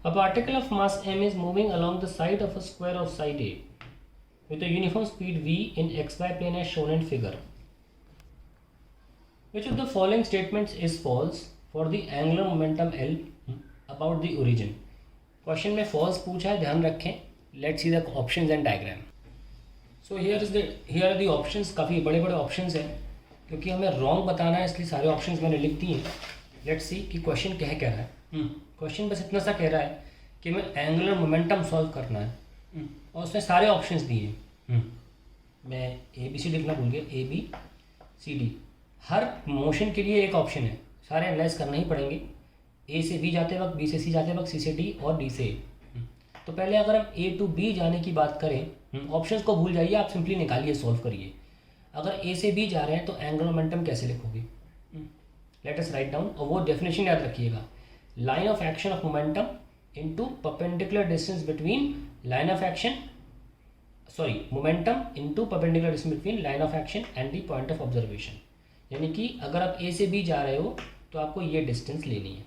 A particle of mass m is moving along the side of a square of side A with a uniform speed v in xy plane as shown in figure. Which of the following statements is false for the angular momentum L about the origin? Question में false पूछा है, ध्यान रखें. Let's see the options and diagram. So here are the options. काफ़ी बड़े बड़े options हैं, क्योंकि हमें रॉन्ग बताना है इसलिए सारे ऑप्शंस मैंने लिख दिए हैं. लेट्स सी कि क्वेश्चन क्या कह रहा है. क्वेश्चन बस इतना सा कह रहा है कि हमें एंगुलर मोमेंटम सॉल्व करना है, और उसमें सारे ऑप्शंस दिए हैं. मैं ए बी सी लिखना भूल गया. A B C D. हर मोशन के लिए एक ऑप्शन है, सारे एनालाइज करना ही पड़ेंगे. ए से बी जाते वक्त, बी से सी जाते वक्त, सी से डी और डी से ए. तो पहले अगर हम ए टू बी जाने की बात करें, ऑप्शंस को भूल जाइए, आप सिंपली निकालिए, सॉल्व करिए. अगर ए से बी जा रहे हैं तो एंगुलर मोमेंटम कैसे लिखोगे? लेट अस राइट डाउन, और वो डेफिनेशन याद रखिएगा. Line of action of momentum into perpendicular distance between line of action, sorry, momentum into perpendicular distance between line of action and the point of observation. यानी कि अगर आप ए से B जा रहे हो तो आपको ये डिस्टेंस लेनी है,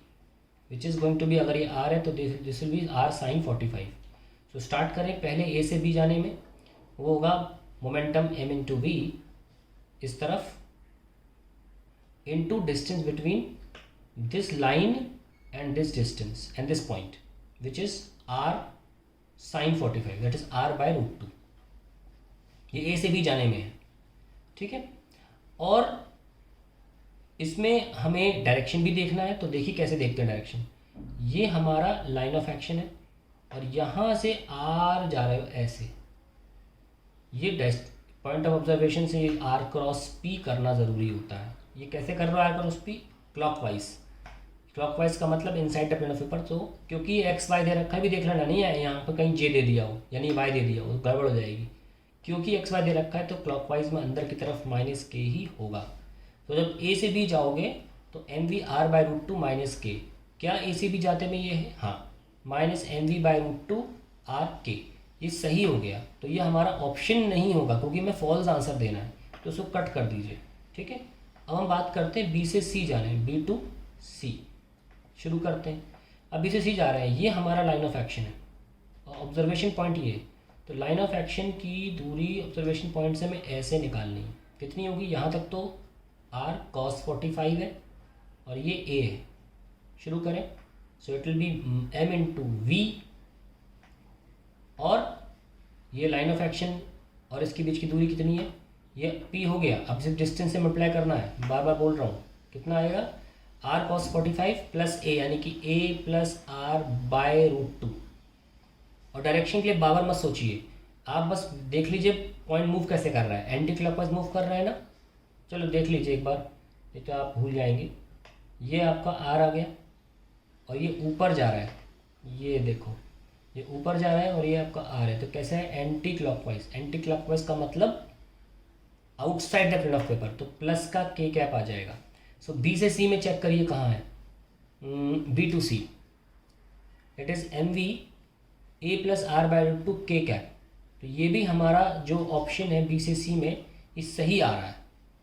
which is going to be, अगर ये आर है तो this will be r sine 45. So start करें पहले ए से बी जाने में. वो होगा मोमेंटम एम इंटू वी इस तरफ, into distance between this line and this distance and this point, which is r sine 45, that is r by root 2. ये ए से बी जाने में है, ठीक है. और इसमें हमें डायरेक्शन भी देखना है, तो देखिए कैसे देखते हैं डायरेक्शन. ये हमारा लाइन ऑफ एक्शन है और यहाँ से आर जा रहे हो ऐसे. ये पॉइंट ऑफ ऑब्जर्वेशन से आर क्रॉस पी करना ज़रूरी होता है. ये कैसे कर रहा है r cross p? Clockwise. Clockwise का मतलब inside the plane of paper. तो क्योंकि एक्स वाई दे रखा है, भी देख लेना, नहीं है यहाँ पर कहीं जे दे दिया हो यानी वाई दे दिया हो, गड़बड़ हो जाएगी. क्योंकि एक्स वाई दे रखा है तो क्लॉकवाइज में अंदर की तरफ माइनस के ही होगा. तो जब ए से बी जाओगे तो m we are by root 2 minus k. क्या ए से बी जाते में ये है? हाँ, minus m v by root 2 r k. ये सही हो गया. तो ये हमारा ऑप्शन नहीं होगा, क्योंकि हमें फॉल्स आंसर देना है, तो उसको कट कर दीजिए, ठीक है. अब हम बात करते हैं बी से सी जाने, बी टू सी शुरू करते हैं. अब बी से सी जा रहे हैं, ये हमारा लाइन ऑफ एक्शन है और ऑब्जर्वेशन पॉइंट ये है. तो लाइन ऑफ एक्शन की दूरी ऑब्जर्वेशन पॉइंट से हमें ऐसे निकालनी है. कितनी होगी? यहाँ तक तो आर कॉस 45 है और ये ए है. शुरू करें. So it will be m into v, और ये लाइन ऑफ एक्शन और इसके बीच की दूरी कितनी है? ये पी हो गया. अब सिर्फ डिस्टेंस से मल्टीप्लाई करना है, बार बार बोल रहा हूँ. कितना आएगा? आर कॉस 45 प्लस ए, यानी कि ए प्लस आर बाय रूट 2. और डायरेक्शन के लिए बार बार मत सोचिए, आप बस देख लीजिए पॉइंट मूव कैसे कर रहा है. एंटी क्लॉकवाइज मूव कर रहा है ना. चलो देख लीजिए एक बार, ये तो आप भूल जाएंगे. ये आपका आर आ गया और ये ऊपर जा रहा है. ये देखो, ये ऊपर जा रहा है और ये आपका आर है. तो कैसा है? Anti clockwise. एंटी क्लॉकवाइज का मतलब outside the plane of paper, तो प्लस का के कैप आ जाएगा. सो बी से सी में चेक करिए कहाँ है. B to C, it is m v a plus r by root 2 k cap. तो ये भी हमारा जो ऑप्शन है बी से सी में, ये सही आ रहा है.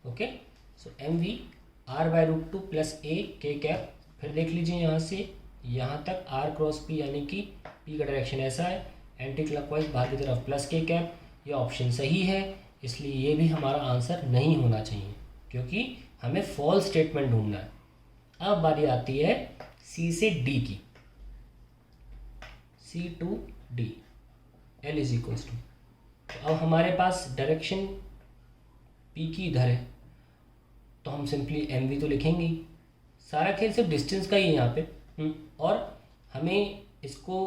Okay. So M we are by root 2 plus a K cap. फिर देख लीजिए यहाँ से यहाँ तक आर क्रॉस पी, यानी कि पी का डायरेक्शन ऐसा है, एंटी क्लॉकवाइज बाहर की तरफ प्लस के कैप. ये ऑप्शन सही है, इसलिए ये भी हमारा आंसर नहीं होना चाहिए, क्योंकि हमें फॉल्स स्टेटमेंट ढूंढना है. अब बारी आती है सी से डी की. C to D L is equals to. अब हमारे पास डायरेक्शन पी की इधर है, तो हम सिंपली एम वी तो लिखेंगे ही. सारा खेल सिर्फ डिस्टेंस का ही है यहाँ पे. और हमें इसको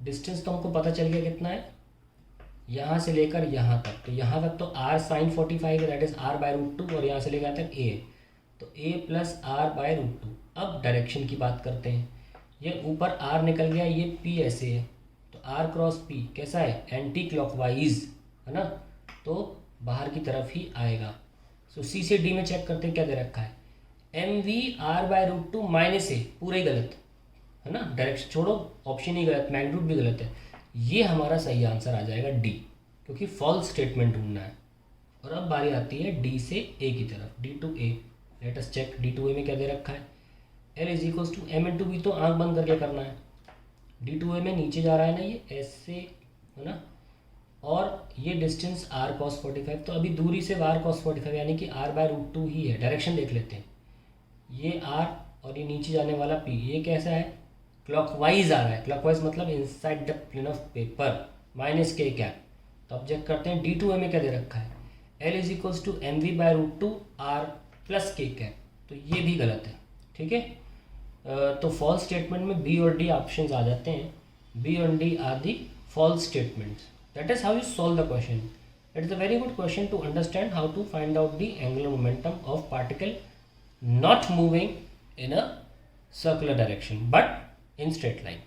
डिस्टेंस तो हमको पता चल गया कितना है, यहाँ से लेकर यहाँ तक. तो यहाँ तक तो आर साइन 45 है, that is r by root 2, और यहाँ से लेकर तक ए, तो a plus r by root 2. अब डायरेक्शन की बात करते हैं. ये ऊपर आर निकल गया, ये पी ऐसे है, तो आर क्रॉस पी कैसा है? एंटी क्लॉकवाइज है ना, तो बाहर की तरफ ही आएगा. सो सी से डी में चेक करते हैं क्या दे रखा है. M we are by root 2 minus a, पूरा ही गलत है ना. डायरेक्शन छोड़ो, ऑप्शन ही गलत, मैग्नीट्यूड भी गलत है. ये हमारा सही आंसर आ जाएगा डी, क्योंकि फॉल्स स्टेटमेंट ढूंढना है. और अब बारी आती है डी से ए की तरफ, D to A. Let us check D to A में क्या दे रखा है. L is equals to M into B, तो आंख बंद करके करना है. D2a में नीचे जा रहा है ना, ये ऐसे है ना, और ये डिस्टेंस r cos 45, तो अभी दूरी से r cos 45 यानी कि r/√2 ही है। डायरेक्शन देख लेते हैं, ये r और ये नीचे जाने वाला p, ये कैसा है, क्लॉकवाइज आ रहा है। क्लॉकवाइज मतलब inside the plane of paper, minus k cap. तो अब चेक करते हैं D2a में क्या दे रखा है, L is equals to mv/√2 r plus k cap, तो ये भी गलत है। ठीक है, तो फॉल्स स्टेटमेंट में बी और डी ऑप्शंस आ जाते हैं। बी और D are the false statements. That is how you solve the question. It is a very good question to understand how to find out the angular momentum of particle not moving in a circular direction but in straight line.